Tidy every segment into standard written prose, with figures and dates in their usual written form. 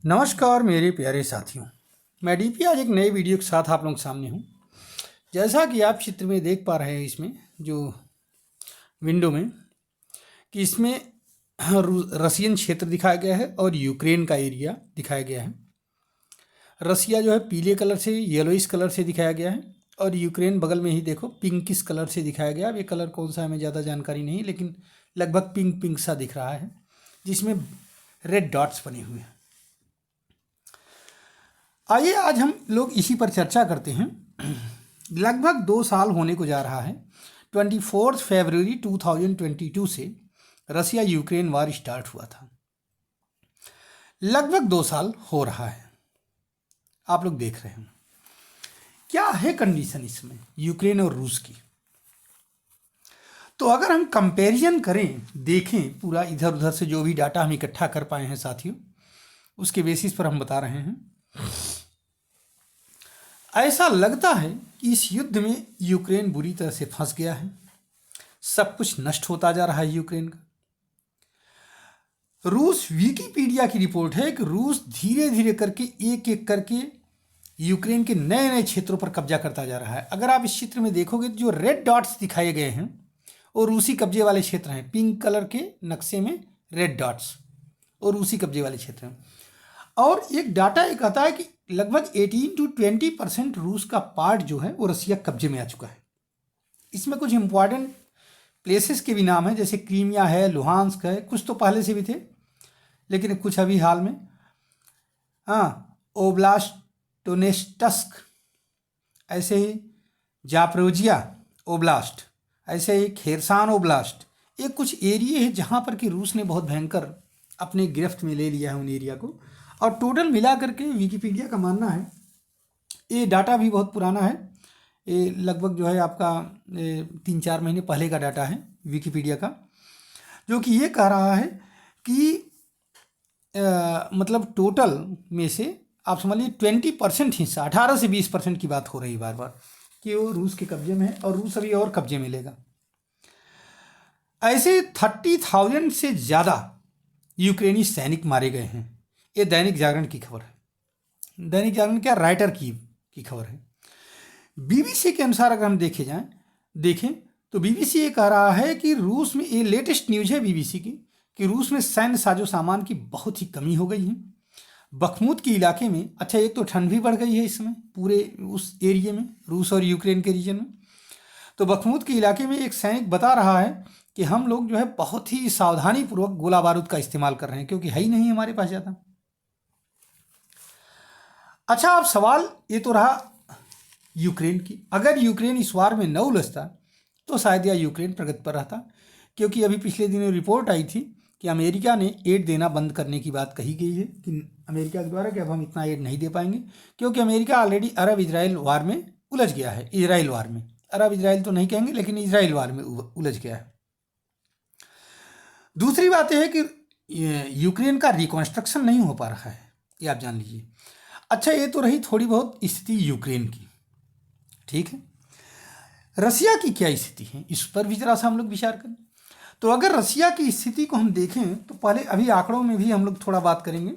नमस्कार मेरे प्यारे साथियों, मैं डीपी आज एक नए वीडियो के साथ आप लोगों के सामने हूँ। जैसा कि आप चित्र में देख पा रहे हैं इसमें जो विंडो में कि इसमें रसियन क्षेत्र दिखाया गया है और यूक्रेन का एरिया दिखाया गया है। रसिया जो है पीले कलर से येलोइश कलर से दिखाया गया है और यूक्रेन बगल में ही देखो पिंकिश कलर से दिखाया गया। अब ये कलर कौन सा है हमें ज़्यादा जानकारी नहीं, लेकिन लगभग पिंक पिंक सा दिख रहा है जिसमें रेड डॉट्स बने हुए हैं। आइए आज हम लोग इसी पर चर्चा करते हैं। लगभग 2 साल होने को जा रहा है। 24 फरवरी 2022 से रसिया यूक्रेन वार स्टार्ट हुआ था। लगभग 2 साल हो रहा है, आप लोग देख रहे हैं। क्या है कंडीशन इसमें यूक्रेन और रूस की? तो अगर हम कंपैरिजन करें, देखें पूरा इधर उधर से जो भी डाटा हम इकट्ठा कर पाए हैं साथियों, उसके बेसिस पर हम बता रहे हैं। ऐसा लगता है कि इस युद्ध में यूक्रेन बुरी तरह से फंस गया है। सब कुछ नष्ट होता जा रहा है यूक्रेन का। रूस, विकिपीडिया की रिपोर्ट है कि रूस धीरे धीरे करके एक एक करके यूक्रेन के नए नए क्षेत्रों पर कब्जा करता जा रहा है। अगर आप इस चित्र में देखोगे तो जो रेड डॉट्स दिखाए गए हैं वो रूसी कब्जे वाले क्षेत्र हैं। पिंक कलर के नक्शे में रेड डॉट्स और रूसी कब्जे वाले क्षेत्र हैं। और एक डाटा एक आता है कि लगभग 18 to 20% रूस का पार्ट जो है वो रसिया कब्जे में आ चुका है। इसमें कुछ इंपॉर्टेंट प्लेसेस के भी नाम है, जैसे क्रीमिया है, लुहांस्क है, कुछ तो पहले से भी थे लेकिन कुछ अभी हाल में। ओब्लास्ट डोनेत्स्क, ऐसे ही जापोरिजिया ओब्लास्ट, ऐसे ही खेरसान ओब्लास्ट। ये कुछ एरिए हैं जहाँ पर कि रूस ने बहुत भयंकर अपने गिरफ्त में ले लिया है उन एरिया को। और टोटल मिला करके विकिपीडिया का मानना है, ये डाटा भी बहुत पुराना है, ये लगभग जो है आपका 3-4 महीने पहले का डाटा है विकिपीडिया का, जो कि ये कह रहा है कि मतलब टोटल में से आप समझ लीजिए 20% हिस्सा, 18 से 20% की बात हो रही है बार बार कि वो रूस के कब्जे में है और रूस अभी और कब्जे में लेगा। ऐसे 30,000 से ज़्यादा यूक्रेनी सैनिक मारे गए हैं। ये दैनिक जागरण की खबर है। दैनिक जागरण क्या, राइटर की खबर है। बीबीसी के अनुसार अगर हम देखें तो बीबीसी ये कह रहा है कि रूस में, ये लेटेस्ट न्यूज़ है बीबीसी की, कि रूस में सैन्य साजो सामान की बहुत ही कमी हो गई है। बखमुत के इलाके में, अच्छा एक तो ठंड भी बढ़ गई है इस समय पूरे उस एरिया में, रूस और यूक्रेन के रीजन में। तो बखमुत के इलाके में एक सैनिक बता रहा है कि हम लोग जो है बहुत ही सावधानीपूर्वक गोला बारूद का इस्तेमाल कर रहे हैं क्योंकि है ही नहीं हमारे पास ज़्यादा। अच्छा, अब सवाल ये तो रहा यूक्रेन की। अगर यूक्रेन इस वार में न उलझता तो शायद यह यूक्रेन प्रगति पर रहता, क्योंकि अभी पिछले दिनों रिपोर्ट आई थी कि अमेरिका ने एड देना बंद करने की बात कही गई है कि अमेरिका के द्वारा कि अब हम इतना एड नहीं दे पाएंगे, क्योंकि अमेरिका ऑलरेडी अरब इजराइल वार में उलझ गया है। इजराइल वार में, अरब इजराइल तो नहीं कहेंगे लेकिन इजराइल वार में उलझ गया है। दूसरी बात यह है कि यूक्रेन का रिकॉन्स्ट्रक्शन नहीं हो पा रहा है, ये आप जान लीजिए। अच्छा, ये तो रही थोड़ी बहुत स्थिति यूक्रेन की, ठीक है। रसिया की क्या स्थिति है इस पर भी जरा सा हम लोग विचार करें। तो अगर रसिया की स्थिति को हम देखें तो पहले, अभी आंकड़ों में भी हम लोग थोड़ा बात करेंगे,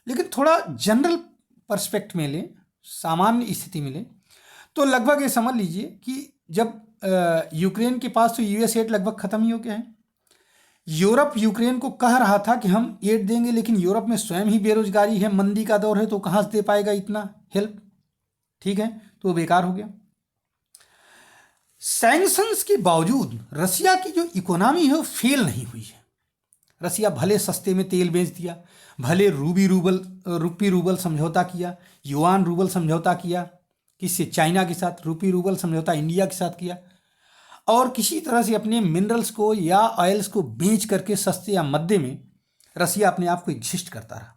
लेकिन थोड़ा जनरल पर्सपेक्ट में लें, सामान्य स्थिति में लें, तो लगभग ये समझ लीजिए कि जब यूक्रेन के पास तो यूएस एड लगभग ख़त्म ही हो गया है। यूरोप यूक्रेन को कह रहा था कि हम एड देंगे, लेकिन यूरोप में स्वयं ही बेरोजगारी है, मंदी का दौर है, तो कहाँ से दे पाएगा इतना हेल्प, ठीक है, तो वो बेकार हो गया। सैंक्शंस के बावजूद रसिया की जो इकोनॉमी है वो फेल नहीं हुई है। रसिया भले सस्ते में तेल बेच दिया, भले रूपी रूबल समझौता किया, युआन रूबल समझौता किया, किससे, चाइना के साथ, रूपी रूबल समझौता इंडिया के साथ किया, और किसी तरह से अपने मिनरल्स को या ऑयल्स को बेच करके सस्ते या मद्दे में रसिया अपने आप को एग्जिस्ट करता रहा।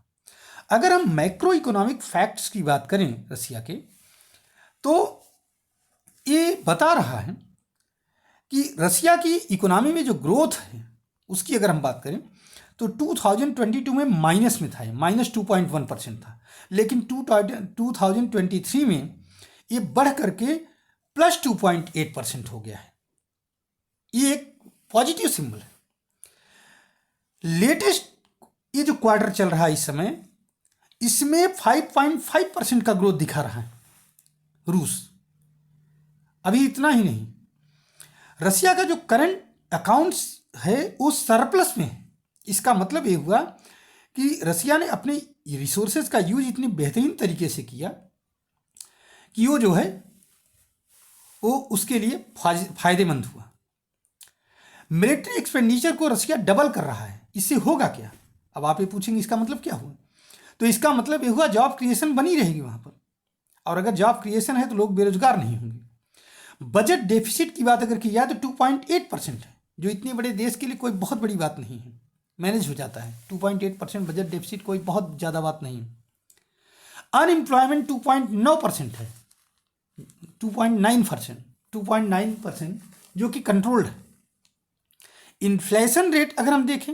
अगर हम मैक्रो इकोनॉमिक फैक्ट्स की बात करें रसिया के, तो ये बता रहा है कि रसिया की इकोनॉमी में जो ग्रोथ है उसकी अगर हम बात करें तो 2022 में माइनस में था, -2.1% था, लेकिन 2023 में ये बढ़ करके +2.8% हो गया है। ये एक पॉजिटिव सिंबल है। लेटेस्ट ये जो क्वार्टर चल रहा है इस समय, इसमें 5.5% का ग्रोथ दिखा रहा है रूस। अभी इतना ही नहीं, रसिया का जो करंट अकाउंट्स है वो सरप्लस में है। इसका मतलब ये हुआ कि रसिया ने अपने रिसोर्सेज का यूज इतनी बेहतरीन तरीके से किया कि वो जो है वो उसके लिए फायदेमंद हुआ। मिलिट्री एक्सपेंडिचर को रसिया डबल कर रहा है, इससे होगा क्या? अब आप ये पूछेंगे इसका मतलब क्या हुआ? तो इसका मतलब ये हुआ जॉब क्रिएशन बनी रहेगी वहाँ पर, और अगर जॉब क्रिएशन है तो लोग बेरोजगार नहीं होंगे। बजट डेफिसिट की बात अगर की जाए तो 2.8% है, जो इतने बड़े देश के लिए कोई बहुत बड़ी बात नहीं है, मैनेज हो जाता है। 2.8% बजट डेफिसिट कोई बहुत ज़्यादा बात नहीं है। अनएम्प्लॉयमेंट 2.9% है, 2.9%, जो कि कंट्रोल्ड है। इन्फ्लेशन रेट अगर हम देखें,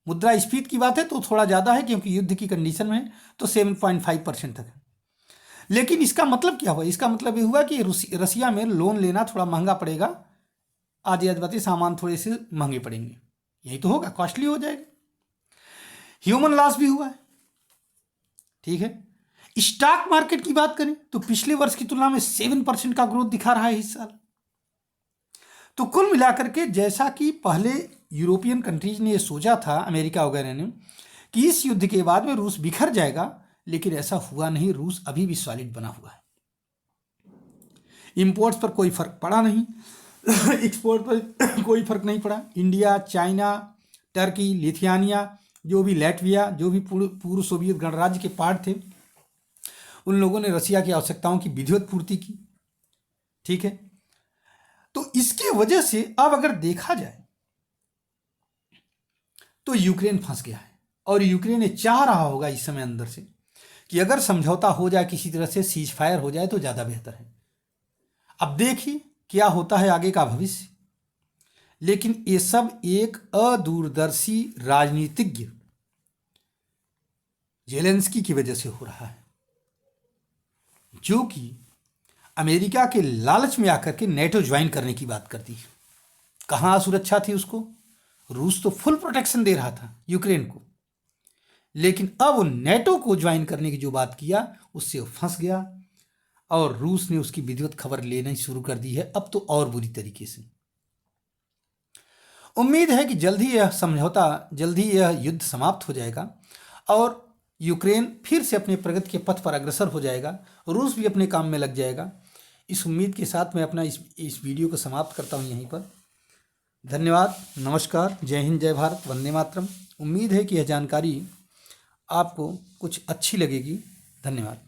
मुद्रास्फीति की बात है तो थोड़ा ज़्यादा है क्योंकि युद्ध की कंडीशन में है, तो 7.5% तक है। लेकिन इसका मतलब क्या हुआ? इसका मतलब ये हुआ कि रसिया में लोन लेना थोड़ा महंगा पड़ेगा, आयातित सामान थोड़े से महंगे पड़ेंगे, यही तो होगा, कॉस्टली हो जाएगा। ह्यूमन लॉस भी हुआ है, ठीक है। स्टॉक मार्केट की बात करें तो पिछले वर्ष की तुलना में 7% का ग्रोथ दिखा रहा है इस साल। तो कुल मिलाकर के जैसा कि पहले यूरोपियन कंट्रीज ने ये सोचा था, अमेरिका वगैरह ने, कि इस युद्ध के बाद में रूस बिखर जाएगा, लेकिन ऐसा हुआ नहीं। रूस अभी भी सॉलिड बना हुआ है। इंपोर्ट्स पर कोई फर्क पड़ा नहीं, एक्सपोर्ट पर कोई फर्क नहीं पड़ा। इंडिया, चाइना, टर्की, लिथुआनिया, जो भी लैटविया, जो भी पूर्व सोवियत गणराज्य के पार्ट थे, उन लोगों ने रसिया की आवश्यकताओं की विधिवत पूर्ति की, ठीक है। तो इसकी वजह से अब अगर देखा जाए तो यूक्रेन फंस गया है, और यूक्रेन ये चाह रहा होगा इस समय अंदर से कि अगर समझौता हो जाए, किसी तरह से सीज फायर हो जाए तो ज़्यादा बेहतर है। अब देखिए क्या होता है आगे का भविष्य। लेकिन ये सब एक अदूरदर्शी राजनीतिज्ञ जेलेंस्की की वजह से हो रहा है, जो कि अमेरिका के लालच में आकर के नेटो ज्वाइन करने की बात करती है। कहाँ सुरक्षा थी उसको? रूस तो फुल प्रोटेक्शन दे रहा था यूक्रेन को, लेकिन अब नेटो को ज्वाइन करने की जो बात किया उससे वो फंस गया, और रूस ने उसकी विधिवत खबर लेना शुरू कर दी है, अब तो और बुरी तरीके से। उम्मीद है कि जल्द ही यह युद्ध समाप्त हो जाएगा और यूक्रेन फिर से अपने प्रगति के पथ पर अग्रसर हो जाएगा, रूस भी अपने काम में लग जाएगा। इस उम्मीद के साथ मैं अपना इस वीडियो को समाप्त करता हूँ यहीं पर। धन्यवाद, नमस्कार, जय हिंद, जय भारत, वंदे मातरम। उम्मीद है कि यह जानकारी आपको कुछ अच्छी लगेगी। धन्यवाद।